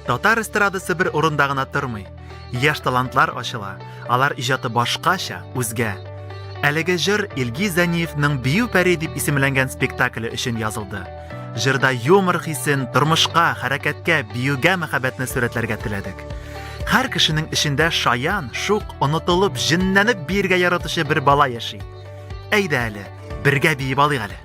Татар эстрадасы бер урында гына тормый. Яшь талантлар ачыла. Алар иҗаты башкача, үзгә. Әлеге җыр Илгиз Зәниевның «Бию пәри» дип исемләнгән спектакле өчен язылды. Җырда юмор хисен, тормышка, хәрәкәткә, биюгә мәхәббәтне сурәтләргә теләдек. Һәр кешенең эчендә шаян, шук, онытылып, җенләнеп биергә яратучы бер бала яши. Әйдә әле, бергә биеп алыйк әле.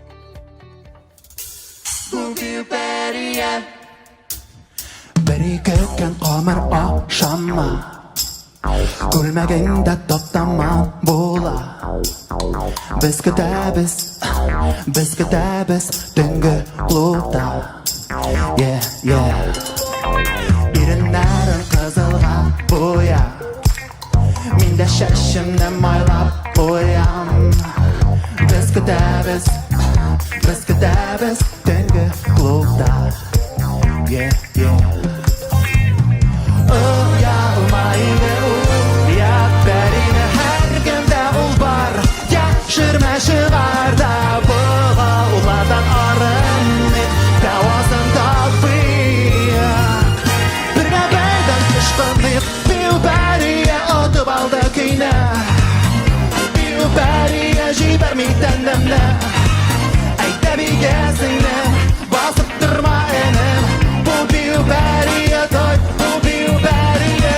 Бер-ике көн камыр ашама, күлмәгеңдә таптама була. Без көтәбез төнге клубта. Иреннәрен кызылга буя, мин дә шәшемне майлап куям. Без көтәбез төнге клубта. Шырма-шыварда бұға ұладан арынмет дауасын тапыяк. Бірге бірден күшқынып, бию бәрия отып алды күйні. Бию бәрия жибәрмей тәндімді. Әйті бейгесіңді басып тұрма әнім. Бұл бию бәрия той, бұл бию бәрия.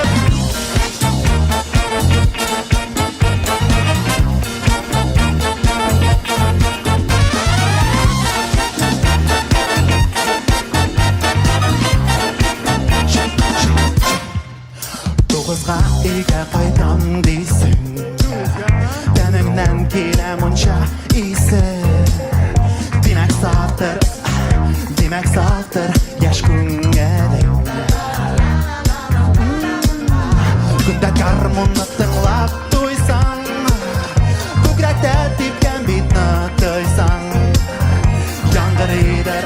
Тоғызға үйге қайтам дейсің, тәнімнен келе мұнша исі. Демәк салтыр яш күңелің. Күнде гармонны тыңлап туйсаң, күкрәктә типкән битне тойсаң. Яңгырыйдыр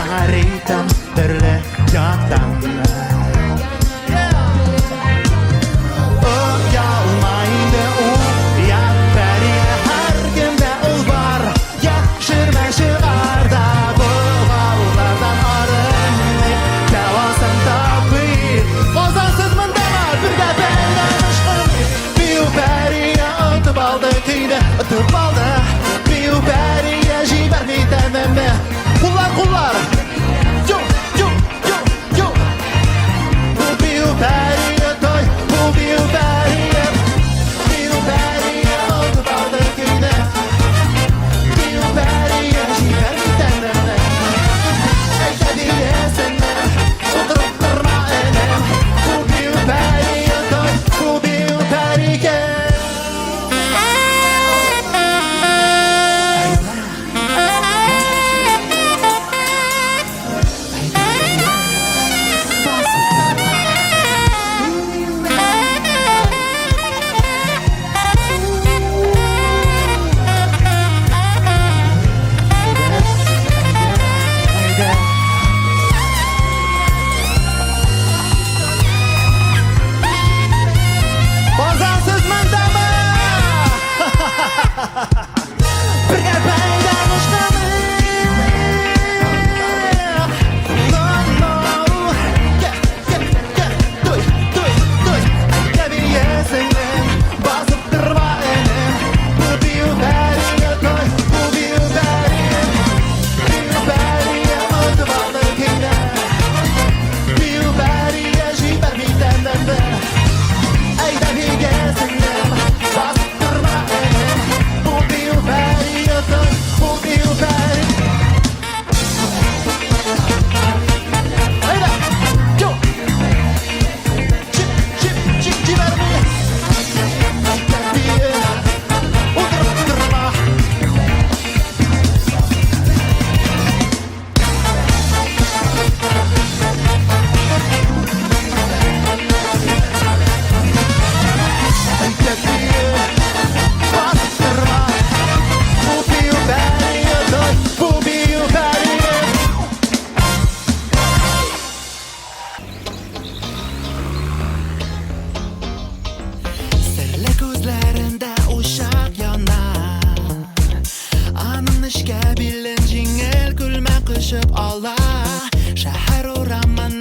яңа ритм төрле яктан.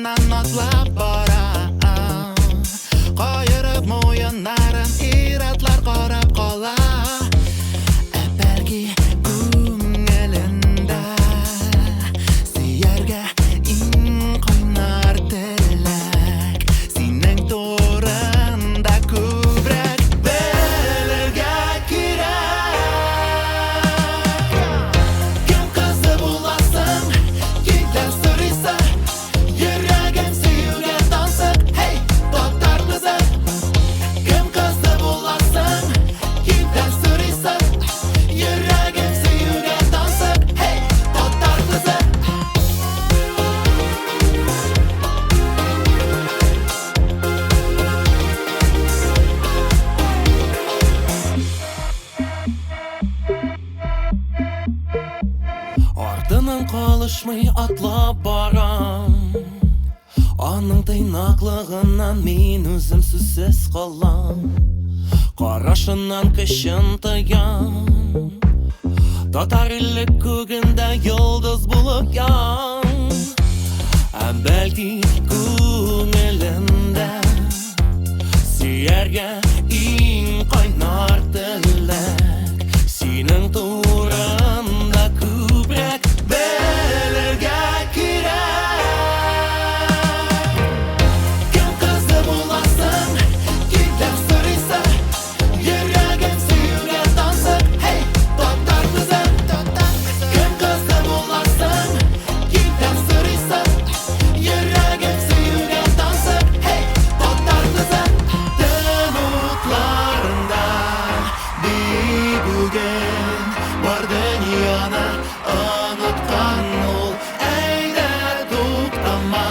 Артынан атлап бара Кайырып муеннарын ир-атлар карап кала Бәлки күңелендә сөяргә иң кайнар теләк Синең турында күбрәк белергә кирәк Кем кызы буласың, кимдән сорыйсың Йөрәгем сөюгә тансык, hey, татар кызы Кем кызы буласың, кимдән сорыйсың Йөрәгем сөюгә тансык, hey, татар кызы Артынан калышмый атлап барам Аның тыйнаклыгыннан мин үзем сүзсез калам Карашыннан көчен тоям Татар иле күгендә йолдыз булып ян Бәлки күңелендә сөяргә иң кайнар теләк Синең турында күбрәк белергә кирәк Кем кызы буласың, кимдән сорыйсың Йөрәгем сөюгә тансык, hey, татар кызы Кем кызы буласың, кимдән сорыйсың Йөрәгем сөюгә тансык, hey, татар кызы Төн утларында бүгін бар дөньяны оныткан ул Әйдә туктама,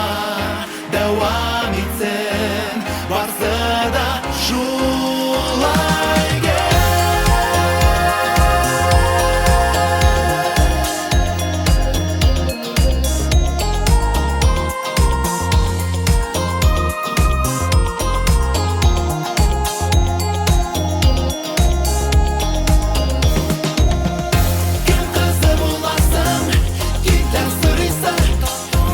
дәвам итсен Барсы да шулай Кем кызы буласың, кимдән сорыйсың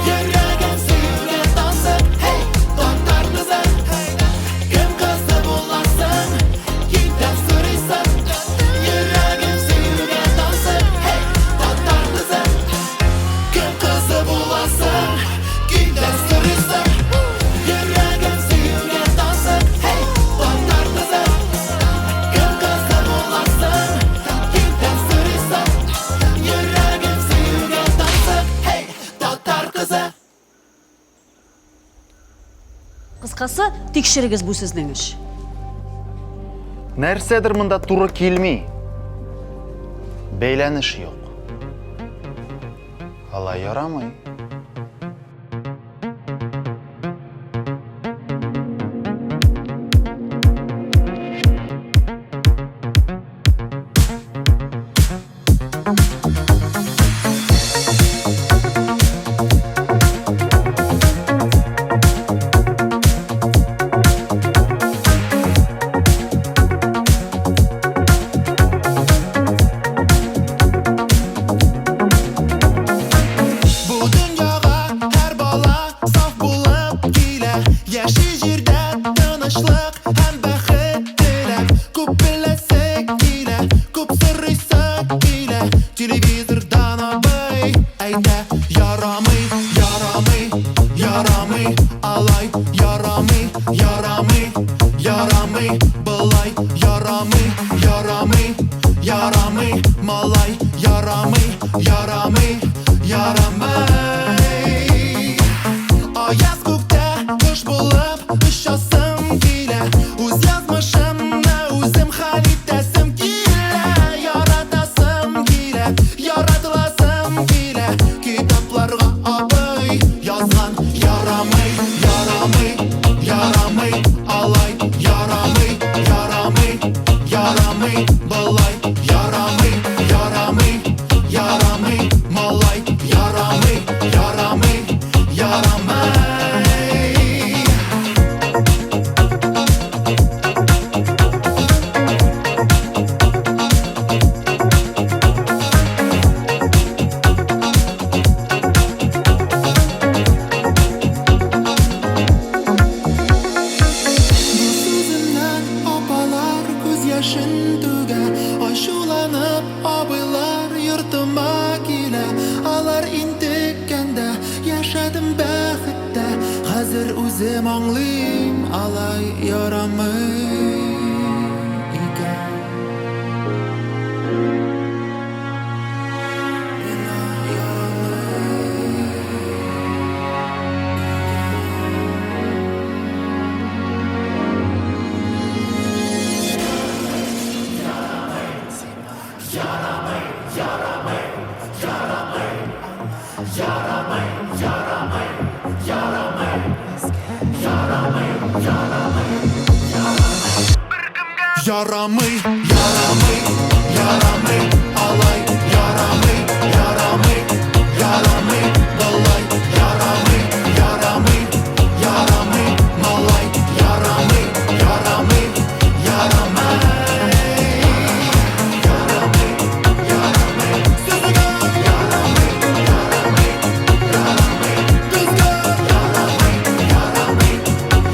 Йөрәгем сөюгә тансык, hey, татар кызы Кем кызы буласың, кимдән сорыйсың Йөрәгем сөюгә тансык, hey, татар кызы Кем кызы буласың, кимдән сорыйсың Йөрәгем сөюгә тансык, hey, татар кызы Кем кызы буласың, кимдән сорыйсың Йөрәгем сөюгә тансык, hey, татар кызы Кыскасы, тикшерегез бу сезнең эш. Нәрсәдер монда туры килми. Бәйләнеш юк. Алай ярамый. Бу дөньяга һәр бала саф булып килә Яши җирдә тынычлык һәм бәхет теләп Күп беләсе килә, күп сорыйсы килә Телевизордан абый әйтә Ярамый, ярамый, ярамый Алай ярамый, ярамый, ярамый Былай ярамый, ярамый, ярамый Малай ярамый, ярамый, ярамый Аяз күктә кош булып очасым килә Үз язмышымны үзем хәл итәсем килә Яратасым килә, яратыласым килә Китапларга абый язган Ярамый, ярамый, ярамый Алай ярамый, ярамый, ярамый Былай ярамый, ярамый, ярамый Малай ярамый, ярамый, ярамый Үзем аңлыйм, алай ярамый икән. Миңа ярамый Ярамый, ярамый, ярамый, алай, ярамый, ярамый, ярамый, балай, ярамый, ярамый, ярамый, малай, ярамый, ярамый, ярамый, ярамый, ярамый, сезгә, ярамый, ярамый, ярамый, безгә, ярамый, ярамый,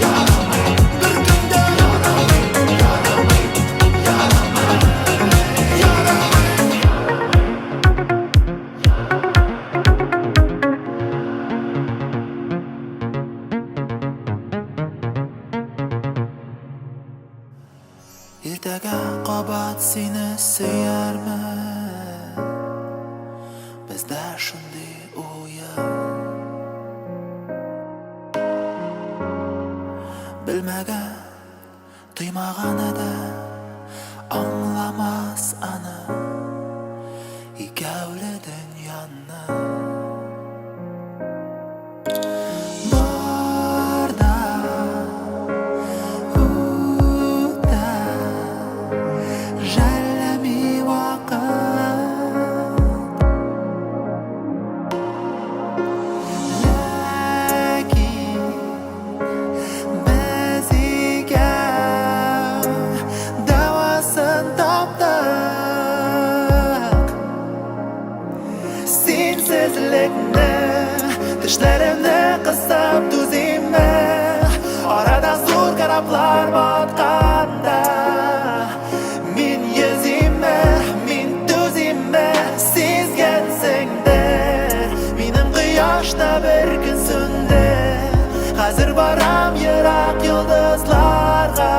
ярамый, беркемгә, ярамый, ярамый. Иртәгә кабат сине сөярмен, бездә шундый уен. Белмәгән, тоймаган адәм аңламас аны, икәүле дөньяны. Барда үтә жәлләми вакыт, ләкин без икәү дәвасын таптык. Синсезлекне, тешләремне кысып түзимме, арада зур кораблар батканда. Мин йөзимме, мин түзимме, сизгәнсең дә, минем кояш та бер көн сүнде. Хәзер барам ерак йолдызларга,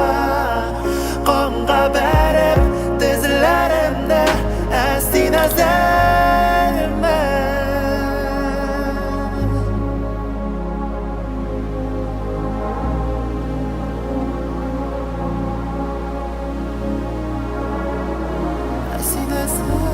канга бәреп тезләремне, ә син әзәрме. Ә син әзәрме.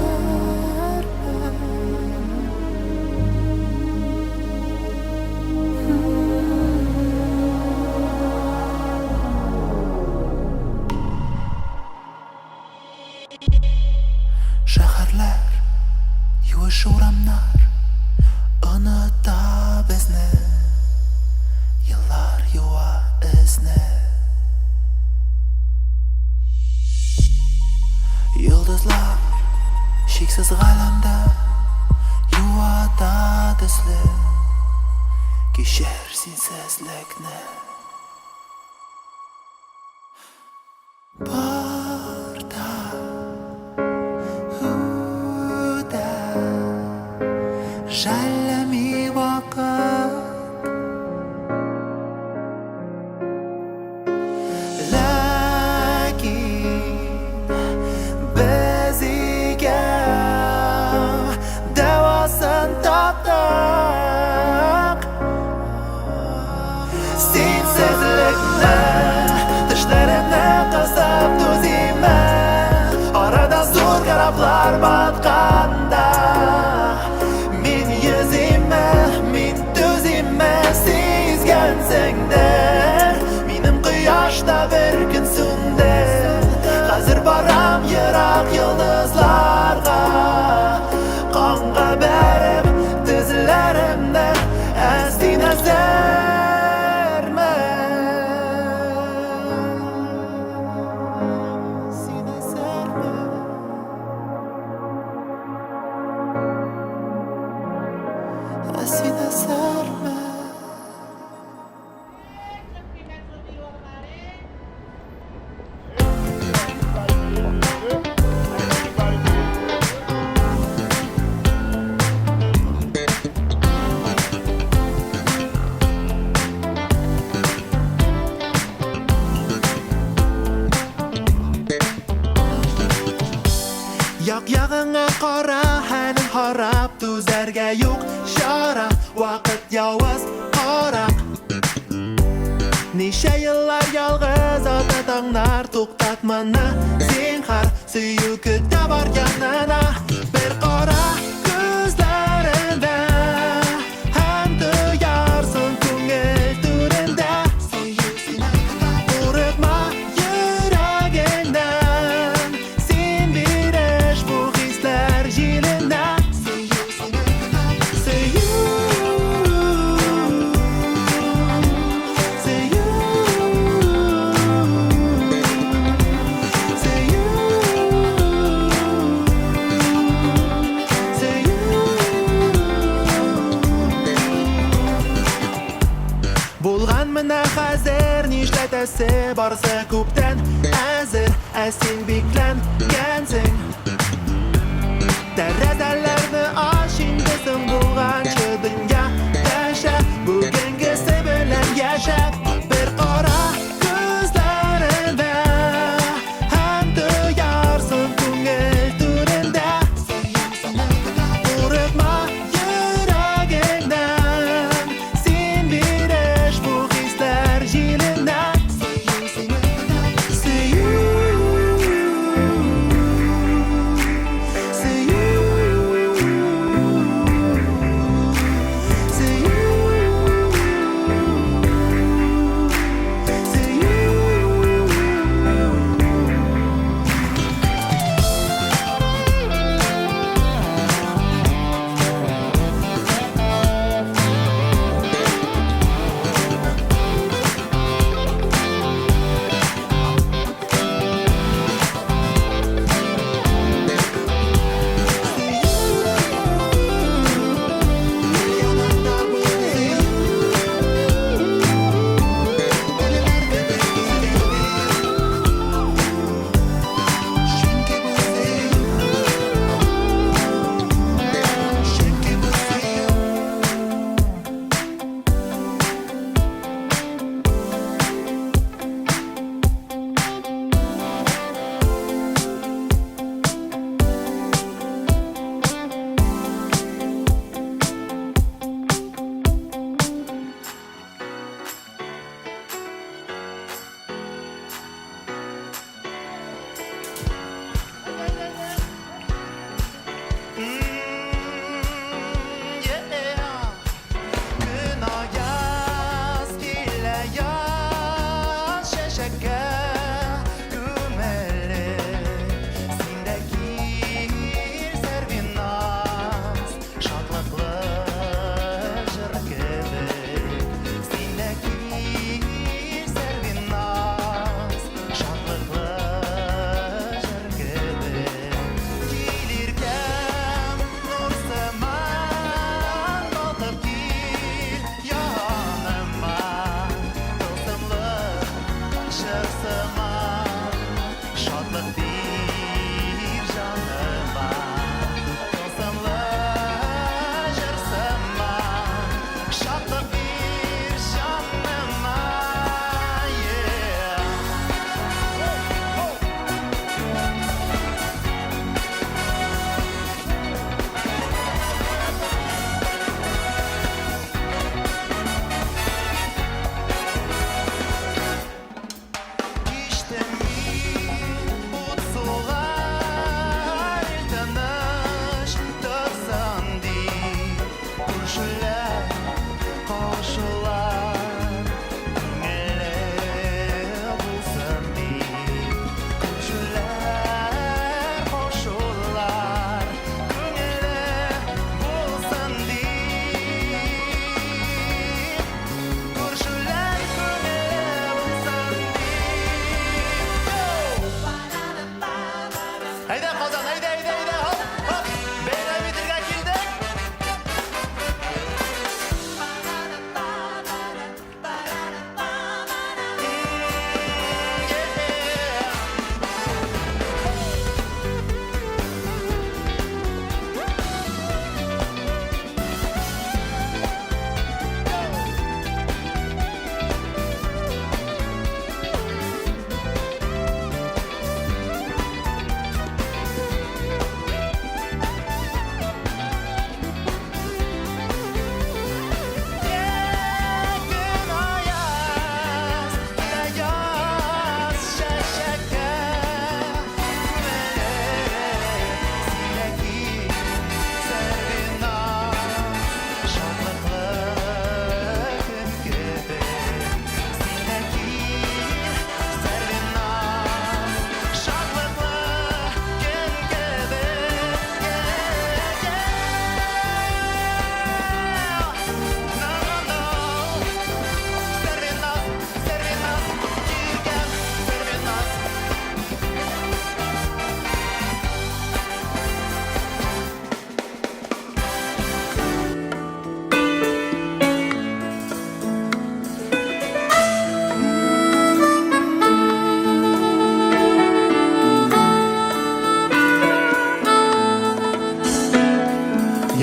Шәһәрләр, юеш урамнар оныта безне, еллар юа эзне. Йолдызлар шиксез галәмдә юата төсле, кичер синсезлекне. Барда үтә жәлләми вакыт, ләкин без икәү дәвасын таптык. Синсезлекне, тешләремне кысып түзимме, арада зур кораблар батканда. Мин йөзимме, мин түзимме, сизгәнсең дә, минем кояш та бер көн сүнде. Хәзер барам ерак йолдызларга, канга бәреп тезләремне, ә син әзәрме. Син әзәрме. Ә син әзәрме. qora hanin harab tuzarga yo'q shora vaqt yovuz qaraq Necha yillar yolg'iz otatonglar to'xtatmani zinhar suyu kuta borganini bir qora ko'zlarinda ham tuyarsin ko'ngil turinda qo'rqma yuragingdan sen berish bu hislar jilinda Bo'lgan mina hazır nishlatasi borsa ko'pdan azir sen beklangansin Darazalarni oshindasin bo'lgancha dunyo tasha bugungisi bilan yasha bir qora ko'zlarinda ham tuyarsin ko'ngil turinda qo'rqma yuragingdan sen berish bu hislar jilinda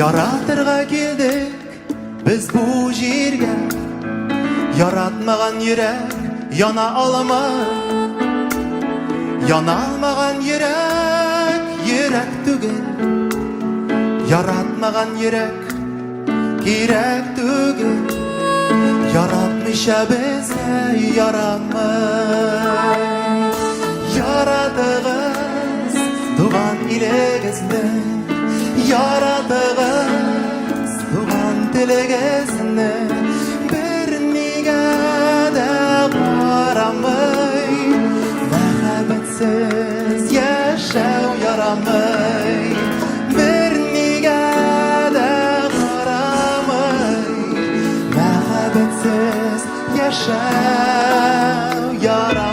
Яратырга килдек biz bu җиргә. Яратмаган йөрәк яна алмый. Яна алмаган йөрәк йөрәк түгел. Яратмаган йөрәк кирәк түгел. Яратмыйча безгә ярамый. Ярадыгыз туган илегезне, ярадыгыз туган телегезне, бер нигә дә карамый. Мәхәббәтсез яшәү ярамый. Бер нигә дә карамый. Мәхәббәтсез яшәү ярамый.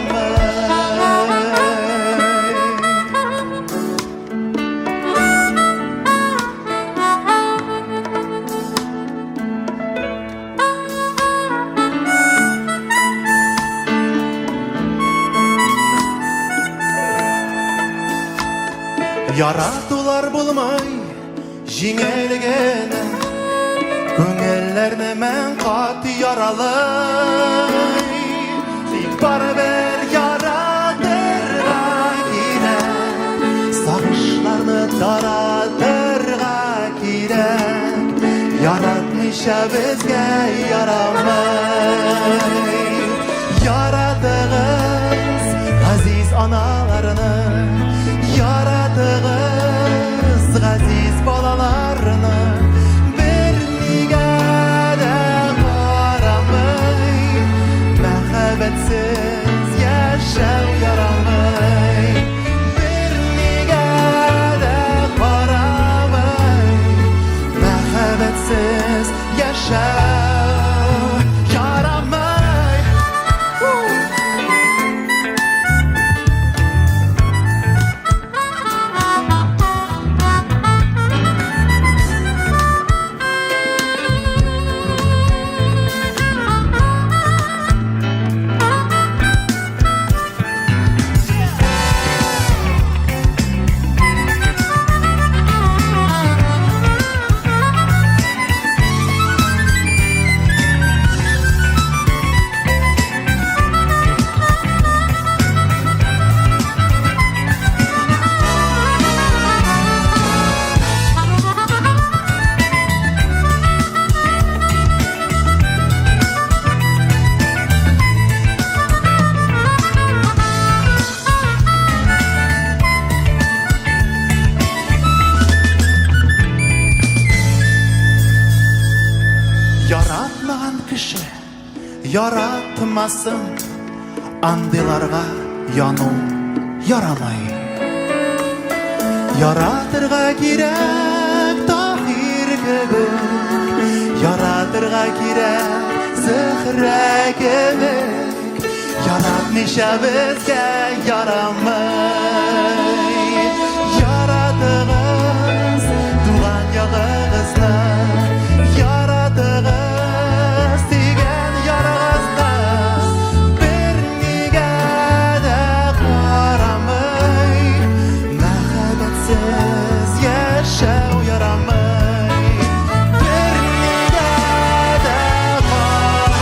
Яратулар булмый җиңел генә, күңелләрне мен кат яралый. Тик барыбер яратырга кирәк, сагышларны таратырга кирәк. Яратмыйча безгә ярамый. Яратыгыз газиз аналарны, яратыгыз газиз балаларны, бер нигә дә карамый. Мәхәббәтсез яшәү ярамый. Бер нигә дә карамый. Мәхәббәтсез яшәү ярамый. Яратмаган кеше яратмасын, андыйларга яну ярамый. Яратырга кирәк Таһир кебек, яратырга кирәк Зөһрә кебек. Яратмыйча безгә ярамый. Яратыгыз туган ягыгызны, яратыгыз тигән ярыгызны, бер нигә дә карамый. Мәхәббәтсез яшәү ярамый. Бер нигә дә карамый.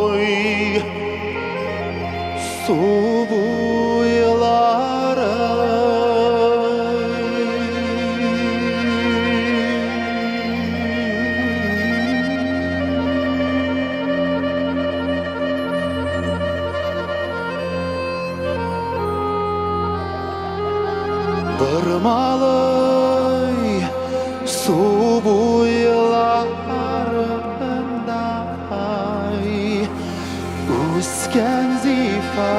ой су bir malay su boylarında üsken zifa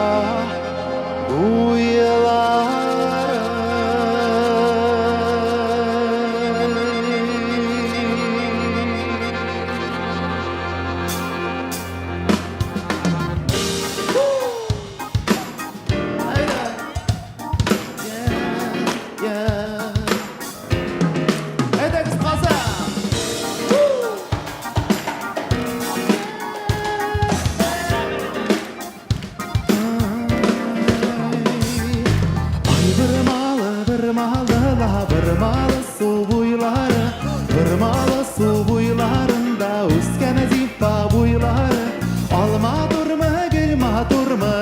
bir malı su boyları, bir malı su boylarında üsken zifa boyları. Alma durma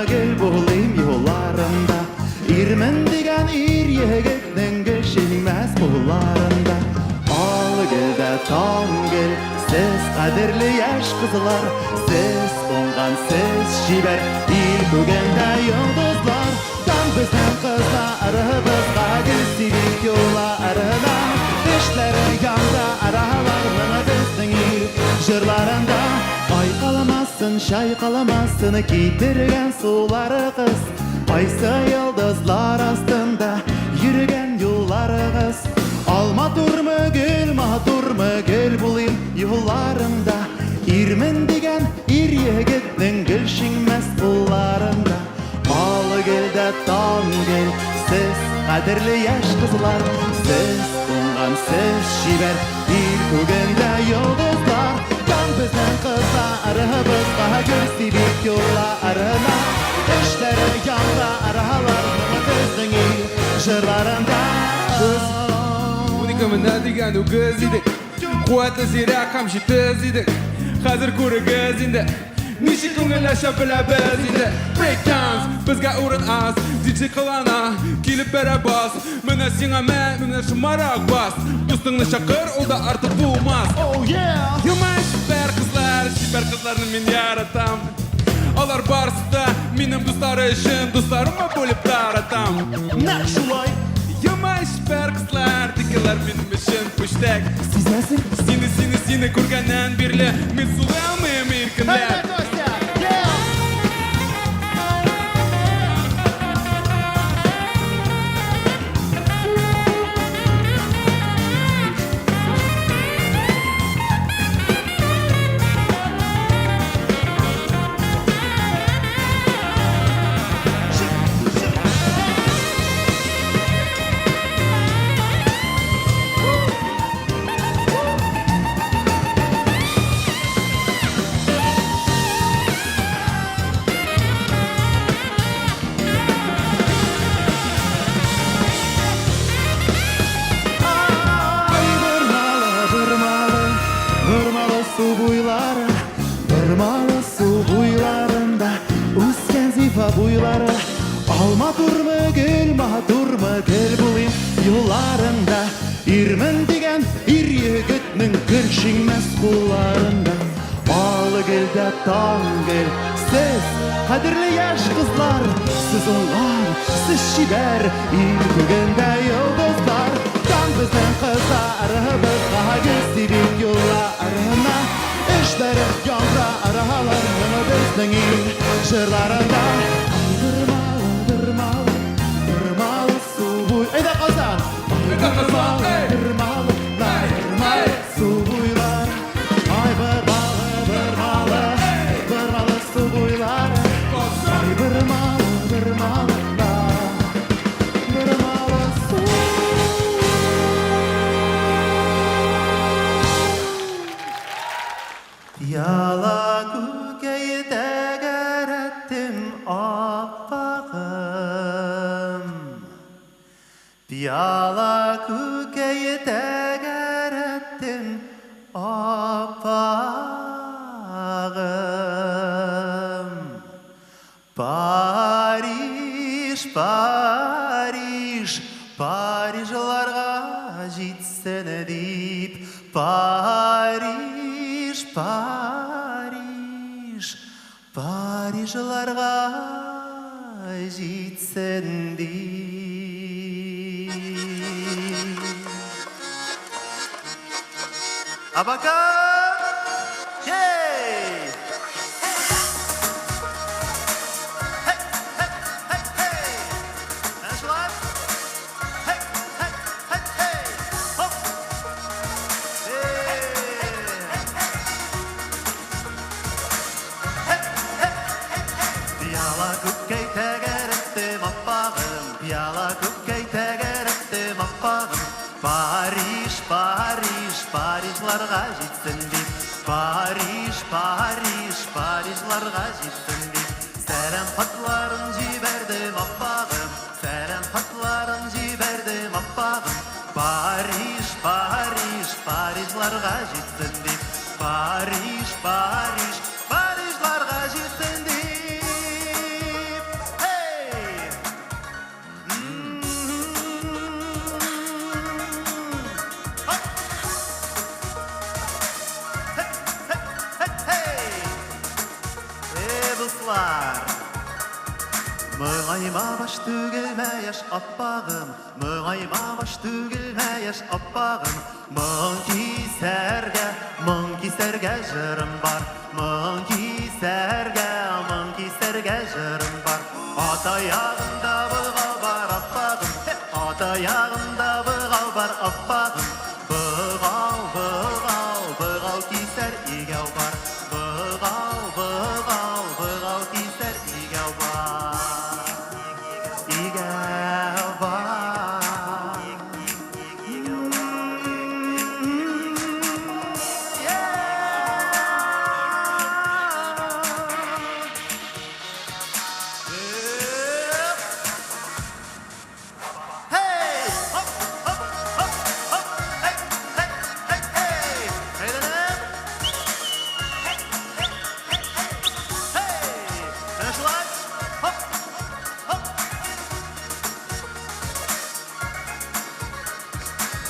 gel bulayım yollarında. İrmen digen ir yegitnin geçilmez bullarında. Al gel de tam gel, siz kaderli yaş kızlar, siz kongan siz şiber, il bugende yıldızlar. Bizden kızlarımızga gülsülik yollarına, işleri yanda aralarına bizden il jırlarında. Ay kalamazsın, şay kalamazsın, kitirgen suları kız. Aysa yıldızlar astında yürügen yolları kız. Alma durma gel bulayım yollarında. İrmen digen ir yegitnin gülşinmez bullarında. Al gel de tam gel, siz kaderli yaş kızlar, siz bundan siz şiber, bir bugende yıldızlar. Tam bizden kızlarımızga gösterip yollarına, işleri yanda aralarına bizden il jırlarında. Unikамына деген үгіз едік, қуаты зира қамшы тіз едік. Қазір көрігіз енді, неше көңіл аша біля біз енді. Break dance, бізге орын аз, DJ қылана, келіп бәрі бас. Міне сеңа мән, міне шымарақ бас. Достыңны шақыр, ол да артық болмас. Oh yeah! Юмай шипер қызларны мен яратам. Олар барсыда, менің достары үшін, достарыма бөліп таратам. Ne şulay? Юмай шипер қызлар, дегелер менің үшін пүштәк. Сезесің? Сені көргеннен берлі, мен сұлаймын еркінләп. Buyları alma durma gel bulayım yollarında. İrmen digen ir yigitnin gülşinmez kullarında. Al gel de tam gel, siz kadirli yaş kızlar, siz onlar, siz şiber, il bugende yıldızlar. Tam bizden kızlarımızga gösterip yollarına, işleri yanda aralarına bizden il jırlarında. Dırmalı su buy. Ey de kazan. Dırmalı su buylar. Ay dırmalı su buylar. Ay dırmalı su. Yala kukeyi teger ettim affağım. Пияла күкәйе тәгәрәттем аппағым. Париж, Париж, Парижларға жетсін деп. Париж, Париж, Парижларға жетсін деп. Абака! Ей! Hey, hey, hey, hey! En slaap! Hey, hey, hey, hey! Hop! Hey! Hey, hey, Piyala күккәй тәгәрәттем аппағым, пияла күккәй тәгәрәттем аппағым. Париж, Париж, Парижларға жетсін деп. Париж, Париж, Парижларға жетсін деп. Сәлем хатларын жібердім аппағым, сәлем хатларын жібердім аппағым. Париж, Париж, Парижларға жетсін деп. Париж, Париж, Парижларға жетсін деп. Hey! Мұңайма баш түгілмә яш аппағым, мұңайма баш түгілмә яш аппағым. Мұң кисәргә жырым бар, мұң кисәргә жырым бар. Ата ягында бұғау бар аппағым, ата ягында бұғау бар аппағым. Бұғау, бұғау, бұғау кисәр игәу бар. Бұғау, бұғау, бұғау кисәр игәу бар. Игәу бар. Hey! Hop, hop, hop, hop. Hey, hey, hey, hey. Hey, then. Hey, hey, hey, hey. Finish line. Hop, hop.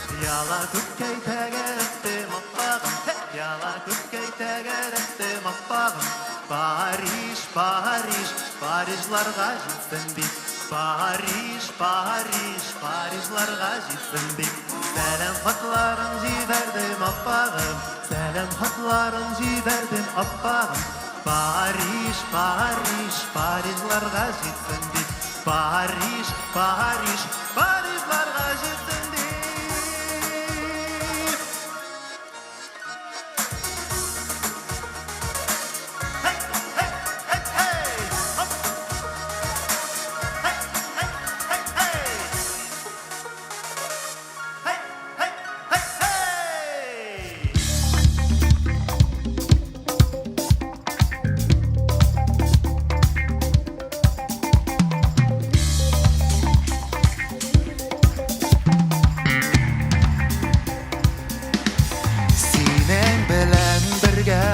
Piyala күккәй тәгәрәттем аппағым, пияла күккәй тәгәрәттем аппағым. Париж, Париж, Парижларға жетсін деп. Париж, Париж, Парижларға жетсін деп. Сәлем хатларын жібердім аппағым, сәлем хатларын жібердім аппағым. Париж, Париж, Парижларға жетсін деп. Париж, Париж, Парижларға жетсін деп. Hey, hey, hey, hey. Hop. Hey, hey, hey, hey. Hey, hey, hey, hey. Синең белән бергә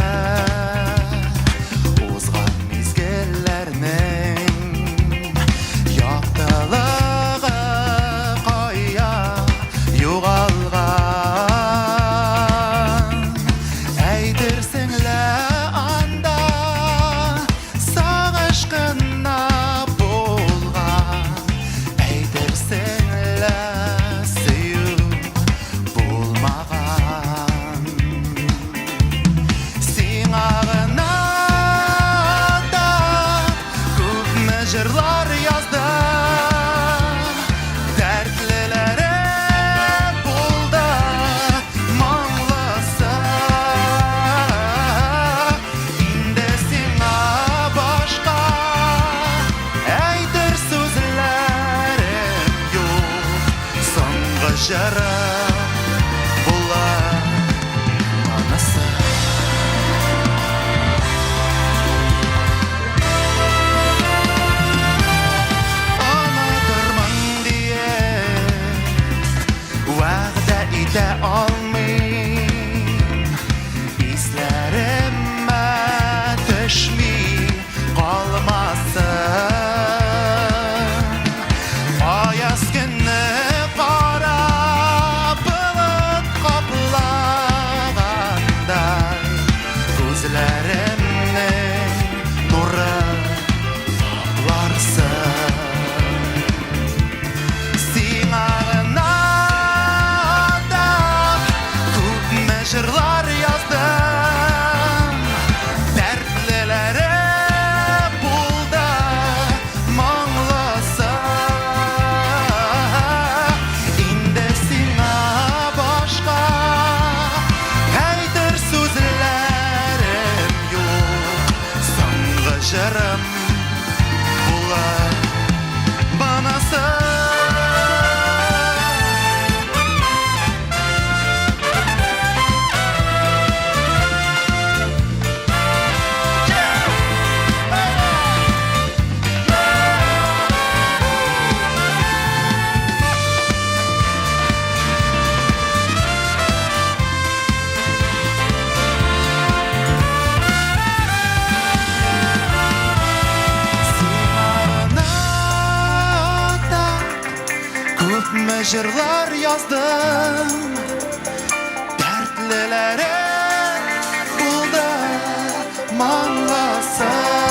узган мизгелләрнең яктылыгы кая югалган. Әйтерсең лә анда сагыш кына булган. Әйтерсең лә сөю булмаган. Сиңа гына да күпме җырлар яздым. Дәртлеләре булды моңлысы. Инде сиңа башка әйтер сүзләрем юк. Соңгы җырым булар анысы. Ана торман дие Мәҗрләр яздым, дәртлеләре булды маңласа.